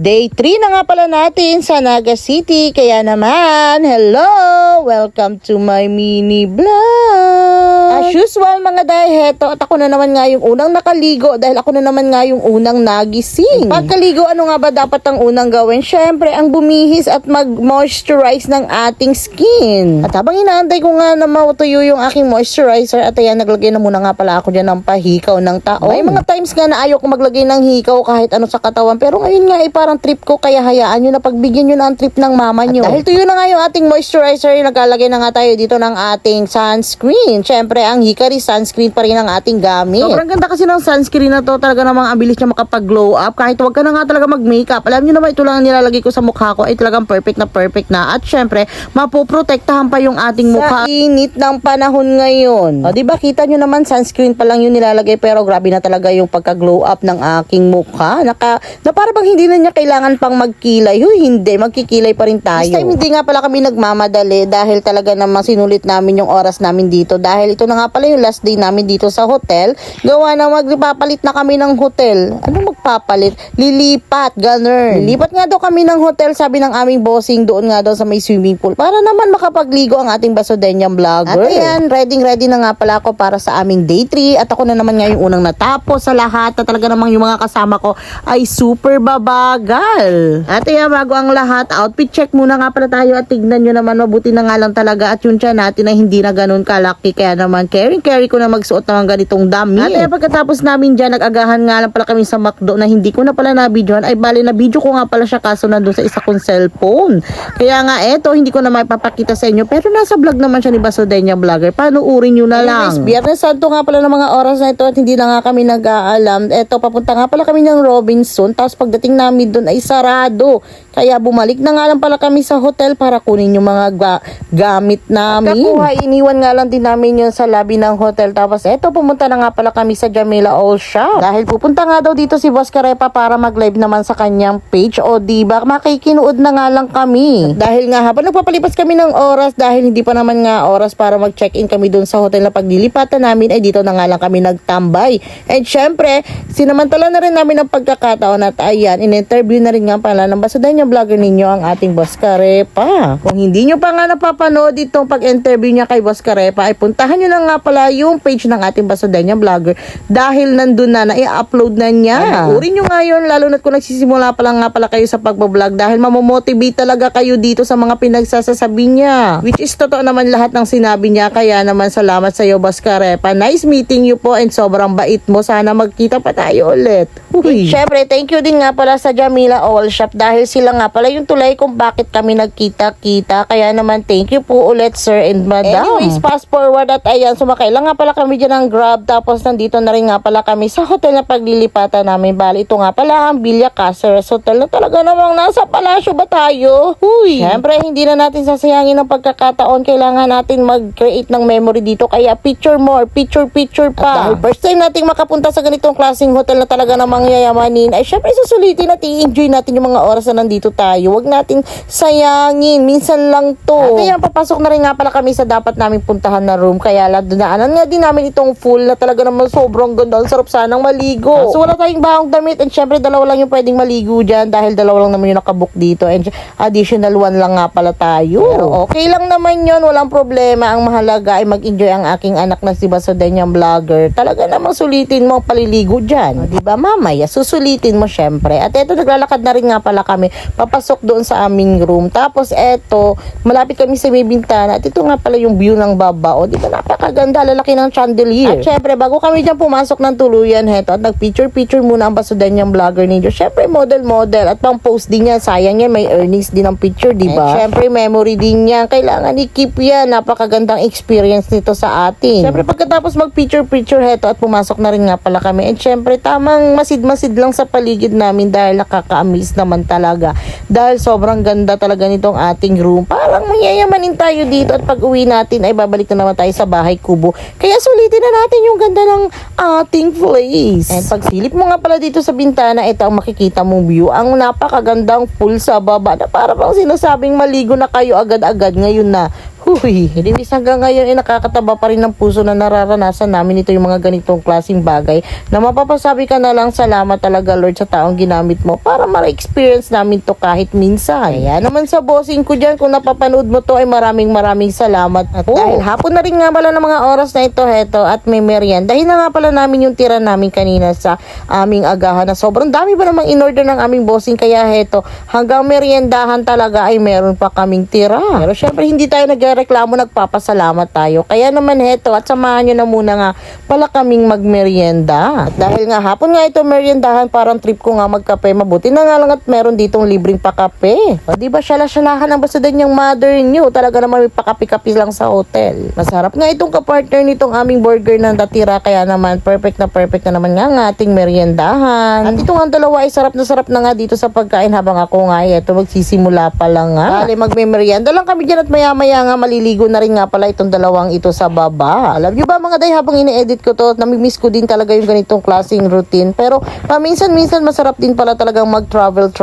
Day 3 na nga pala natin sa Naga City. Kaya naman, hello! Welcome to my mini vlog! As usual mga daheto, at ako na naman nga yung unang nakaligo dahil ako na naman nga yung unang nagising. Pagkaligo, ano nga ba dapat ang unang gawin? Syempre, ang bumihis at mag-moisturize ng ating skin. At habang inaantay ko nga na matuyo yung aking moisturizer, at ayan, naglagay na muna nga pala ako dyan ng pahikaw ng taong. May mga times nga na ayaw ko maglagay ng hikaw kahit ano sa katawan, pero ngayon nga parang trip ko, kaya hayaan nyo na pagbigyan nyo na ang trip ng mama nyo. At dahil tuyo na nga yung ating moisturizer, naglalagay na nga tayo dito ng ating sunscreen. Syempre, ang Hikari sunscreen pa rin ang ating gamit. Sobrang ganda kasi ng sunscreen na to. Talaga namang ang bilis niya makapag-glow up. Kahit wag ka na nga talaga mag-makeup. Alam nyo naman, ito lang ang nilalagay ko sa mukha ko ay talagang perfect na. At syempre, mapoprotektahan pa yung ating mukha. Sa init ng panahon ngayon. O, diba, kita nyo naman, sunscreen pa lang yung nilalagay, pero grabe na talaga yung pagka-glow up ng aking mukha. Na para bang hindi na niya kailangan pang magkilay. Hindi, magkikilay pa rin tayo. This time, hindi nga pala kami nagmamadali dahil talaga namang sinulit namin yung oras namin dito. Dahil ito na nga pala yung last day namin dito sa hotel. Gawa na magpapalit na kami ng hotel. Ano magpapalit? Lilipat, ganun. Lilipat nga daw kami ng hotel, sabi ng aming bossing, doon nga daw sa may swimming pool. Para naman makapagligo ang ating Basodenyang vlogger. At ayan, ready na nga pala ako para sa aming day 3. At ako na naman nga yung unang natapos sa lahat. At talaga namang yung mga kasama ko ay super babagal. At ayan, bago ang lahat, outfit check muna nga pala tayo at tignan nyo naman, mabuti na nga lang talaga at yung tiyan natin ay hindi na ganun kalaki. Kaya naman, carry ko na magsuot ng ganitong dami. At ayan, pagkatapos namin dyan, nag-agahan nga lang pala kami sa McDo na hindi ko na pala na-videohan. Ay bali, na-video ko nga pala siya kaso nandun sa isa kong cellphone. Kaya nga, eto, hindi ko na mapapakita sa inyo. Pero nasa vlog naman siya ni Basodenyang Vlogger. Panuurin nyo na lang. Anyways, Biyernes Santo nga pala ng mga oras na ito at hindi na nga kami nag-aalam. Eto, papunta nga pala kami ng Robinson. Tapos pagdating namin doon ay sarado. Kaya bumalik na nga lang pala kami sa hotel para kunin yung mga gamit namin. Kakuha, iniwan nga lang din namin yun sa lobby ng hotel. Tapos eto, pumunta na nga pala kami sa Jamila All Shop. Dahil pupunta nga daw dito si Boss Karepa para mag-live naman sa kanyang page. O diba, makikinood na nga lang kami. At dahil nga habang nagpapalipas kami ng oras, dahil hindi pa naman nga oras para mag-check-in kami dun sa hotel na paglilipatan namin, ay dito na nga lang kami nagtambay. And syempre, sinamantala na rin namin ang pagkakataon at ayan, in-interview na rin nga pala ng Basodenyang Vlogger ninyo ang ating Boss Karepa. Kung hindi nyo pa nga napapanood itong pag-interview niya kay Boss Karepa, ay puntahan nyo na nga pala yung page ng ating Basodenyang Vlogger dahil nandun na i-upload na niya. Urin nyo nga yun, lalo na't kung nagsisimula pa lang nga pala kayo sa pagbablog dahil mamomotivate talaga kayo dito sa mga pinagsasasabi niya. Which is totoo naman lahat ng sinabi niya, kaya naman salamat sa iyo, Boss Karepa. Nice meeting you po and sobrang bait mo. Sana magkita pa tayo ulit. Syempre, thank you din nga pala sa Jamila All Shop dahil sila nga pala yung tulay kung bakit kami nagkita-kita. Kaya naman, thank you po ulit, sir and madam. Anyways, fast forward at ayan, sumakay lang nga pala kami dyan ng Grab. Tapos nandito na rin nga pala kami sa hotel na paglilipatan namin. Bali, ito nga pala ang Villa Caceres Hotel na talaga namang nasa palasyo ba tayo? Syempre, hindi na natin sasayangin ng pagkakataon. Kailangan natin mag-create ng memory dito. Kaya picture more, picture pa. At dahil first time nating makapunta sa ganitong klaseng hotel na talaga namang yayamanin, ay syempre susulitin natin, enjoy natin yung mga oras na nandito tayo. Huwag natin sayangin. Minsan lang to. At ayan, papasok na rin nga pala kami sa dapat namin puntahan na room. Kaya dinaanan nga din namin itong full na talaga naman sobrang ganda. Ang sarap sanang maligo. So wala tayong bahong damit and syempre dalawa lang yung pwedeng maligo dyan dahil dalawa lang naman yung nakabook dito and additional one lang nga pala tayo. Pero okay lang naman yun. Walang problema. Ang mahalaga ay mag-enjoy ang aking anak na si Basodenyang Vlogger. Talaga namang sulitin mo ang paliligo dyan. Diba mamaya? Susulitin mo syempre. At eto, naglalakad na rin nga pala kami. Papasok doon sa aming room. Tapos eto, malapit kami sa may bintana. At ito nga pala yung view ng baba. O, diba napakaganda, lalaki ng chandelier. At syempre, bago kami dyan pumasok ng tuluyan, heto, at nag-picture muna ang Basodenyang Vlogger ninyo. Syempre, model. At pang-post din yan. Sayang yan, may earnings din ang picture, diba? At syempre, memory din yan. Kailangan i-keep yan. Napakagandang experience nito sa atin. Syempre, pagkatapos mag-picture, heto, at pumasok na rin nga pala kami. And syempre, tamang masid-masid lang sa paligid namin dahil nakaka-amaze naman talaga. Dahil sobrang ganda talaga nitong ating room. Parang mayayamanin tayo dito at pag uwi natin ay babalik na naman tayo sa bahay kubo. Kaya sulitin na natin yung ganda ng ating place. And pag silip mo nga pala dito sa bintana, ito ang makikita mong view. Ang napakagandang pool sa baba na para bang sinasabing maligo na kayo agad-agad ngayon na. Huy, anyways, hanggang ngayon ay nakakataba pa rin ng puso na nararanasan namin ito yung mga ganitong klaseng bagay na mapapasabi ka na lang salamat talaga Lord sa taong ginamit mo para ma-experience namin to kahit minsan. Kaya naman sa bossing ko dyan, kung napapanood mo to ay maraming salamat. At dahil hapon na rin nga pala ng mga oras na ito, heto, at may merienda. Dahil na nga pala namin yung tira namin kanina sa aming agahan na sobrang dami ba namang in-order ng aming bossing, kaya heto, hanggang meriendahan talaga ay meron pa kaming tira. Pero syempre hindi tayo nagreklamo, nagpapasalamat tayo. Kaya naman heto, at samahan nyo na muna nga pala kaming magmerienda. At dahil nga hapon nga ito meriendahan, parang trip ko nga magkape. Mabuti na nga lang at meron ditong libreng pakape. O diba, syala-syalahan ang basta din yung mother nyo. Talaga naman may pakapi-kapi lang sa hotel. Masarap nga itong kapartner nitong aming burger na natira. Kaya naman perfect na naman nga ang ating meriendahan. At ito nga dalawa ay sarap na nga dito sa pagkain, habang ako nga ay ito magsisimula pa lang nga. Bale, magme-merienda lang kami dyan at maya-maya nga maliligo na rin nga pala itong dalawang ito sa baba. Alam nyo ba mga day, habang ini-edit ko to, namimiss ko din talaga yung ganitong klaseng routine. Pero paminsan-minsan masarap din pala talagang mag-travel.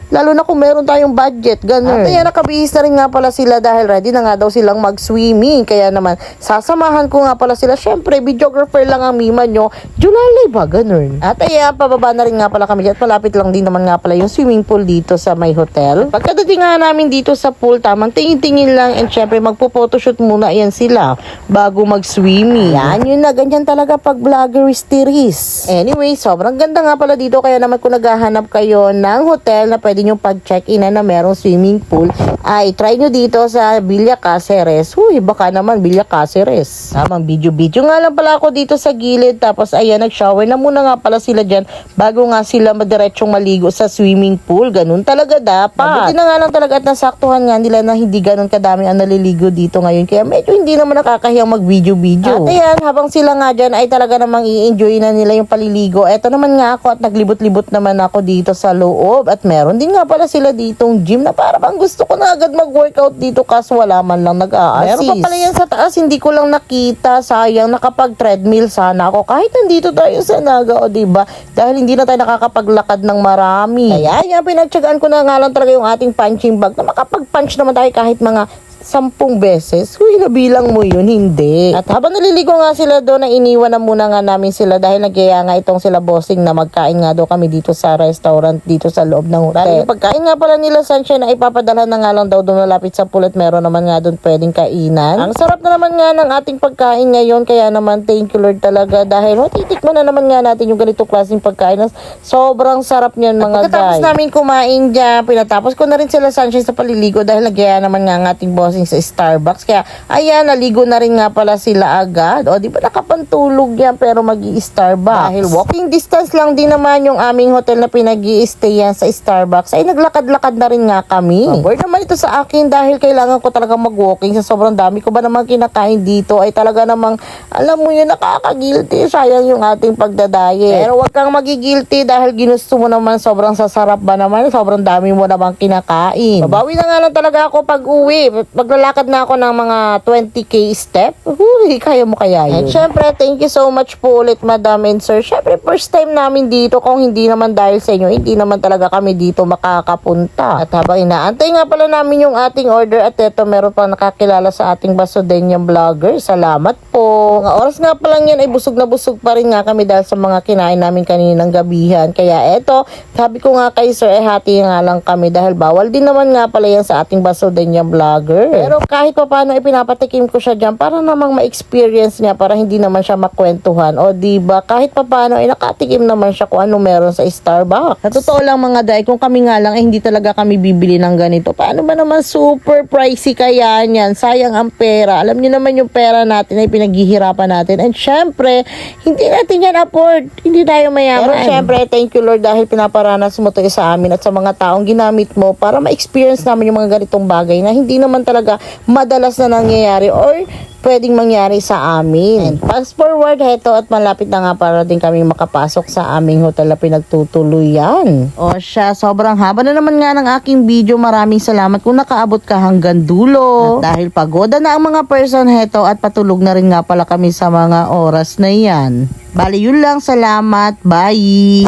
Lalo na kung meron tayong budget, ganun. At ayan, nakabihis na rin nga pala sila dahil ready na nga daw silang mag-swimming. Kaya naman, sasamahan ko nga pala sila. Syempre, videographer lang ang mima nyo. Julalay ba, ganun. At ayan, pababa na rin nga pala kami. At malapit lang din naman nga pala yung swimming pool dito sa may hotel. Pagkadating nga namin dito sa pool, tamang tingin-tingin lang. And syempre, magpo-photoshoot muna yan sila bago mag-swimming. Yan, yun na. Ganyan talaga pag vloggeries. Anyway, sobrang ganda nga pala dito. Kaya naman kung naghahanap kayo ng hotel na pwede nyo pag-check-in na merong swimming pool, ay try nyo dito sa Villa Caceres. Huy, baka naman Villa Caceres. Tamang video nga lang pala ako dito sa gilid. Tapos ayan, nag-shower na muna nga pala sila dyan bago nga sila madiretsong maligo sa swimming pool. Ganun talaga dapat. Mabuti na nga lang talaga at nasaktuhan nga nila na hindi ganun kadami ang naliligo dito ngayon. Kaya medyo hindi naman nakakahiyang mag-video. At ayan, habang sila nga dyan ay talaga namang i-enjoy na nila yung paliligo. Eto naman nga ako at naglibot-libot naman ako dito sa loob. At meron din nga pala sila ditong gym na para bang gusto ko na agad mag-workout dito, kaso wala man lang nag-a-assist. Meron pa pala yan sa taas, hindi ko lang nakita. Sayang, nakapag-treadmill sana ako kahit nandito tayo sa Naga, o diba? Dahil hindi na tayo nakakapaglakad ng marami. Kaya yan, pinagtsagaan ko na nga lang talaga yung ating punching bag na makapag-punch naman tayo kahit mga 10 beses. Huy, nabilang mo yun, hindi. At habang naliligo nga sila doon, na iniwan na muna nga namin sila dahil nagyaya nga itong sila bossing na magkain nga daw kami dito sa restaurant dito sa loob ng hotel. Yung pagkain nga pala nila Sunshine na ipapadala na nga lang daw doon malapit sa pool, at meron naman nga doon pwedeng kainan. Ang sarap na naman nga ng ating pagkain ngayon, kaya naman thank you Lord talaga dahil titikman na naman nga natin yung ganito klaseng pagkain. Sobrang sarap niyan mga guys. Pagkatapos namin kumain dyan, pinatapos ko na rin sila Sunshine sa paliligo dahil nagyaya naman nga ang ating bossing sa Starbucks. Kaya ayan, naligo na rin nga pala sila agad. O di ba nakapantulog yan pero mag-i-Starbucks. Dahil walking distance lang din naman yung aming hotel na pinag-i-stay yan sa Starbucks, ay naglakad-lakad na rin nga kami. Bored naman ito sa akin dahil kailangan ko talaga mag-walking sa sobrang dami ko ba naman kinakain dito. Ay talaga namang, alam mo yun, nakaka-guilty. Sayang yung ating pagdadayet. Pero wag kang magigilty dahil ginusto mo naman, sobrang sasarap ba naman, sobrang dami mo naman kinakain. Babawi na nga lang talaga ako pag uwi. Maglalakad na ako ng mga 20k step. Huy, kaya mo kaya yun. And syempre, thank you so much po ulit Madam and Sir. Syempre, first time namin dito. Kung hindi naman dahil sa inyo, hindi naman talaga kami dito makakapunta. At habang inaantay nga pala namin yung ating order, at eto, meron pang nakakilala sa ating Basudenyang vlogger. Salamat po. Mga oras nga pa lang yan ay busog na busog pa rin nga kami dahil sa mga kinain namin kaninang gabihan. Kaya eto, sabi ko nga kay Sir, hati nga lang kami dahil bawal din naman nga pala yan sa ating Basudenyang vlogger. Pero kahit pa paano ipinapatikim ko siya dyan para namang ma-experience niya, para hindi naman siya makwentuhan. O diba, kahit pa paano ay nakatikim naman siya kung ano meron sa Starbucks. Sa totoo lang mga day, kung kami nga lang ay hindi talaga kami bibili ng ganito. Paano ba naman super pricey kaya niyan? Sayang ang pera. Alam niyo naman yung pera natin ay pinaghihirapan natin. And syempre, hindi natin yan afford. Hindi tayo mayaman. Pero syempre, thank you Lord dahil pinaparanas mo to sa amin at sa mga taong ginamit mo para ma-experience namin yung mga ganitong bagay na hindi naman talaga madalas na nangyayari or pwedeng mangyari sa amin. And fast forward, heto, at malapit na nga para din kami makapasok sa aming hotel na pinagtutuluyan. O siya, sobrang haba na naman nga ng aking video. Maraming salamat kung nakaabot ka hanggang dulo. At dahil pagoda na ang mga person, heto, at patulog na rin nga pala kami sa mga oras na yan. Bali, yun lang. Salamat. Bye!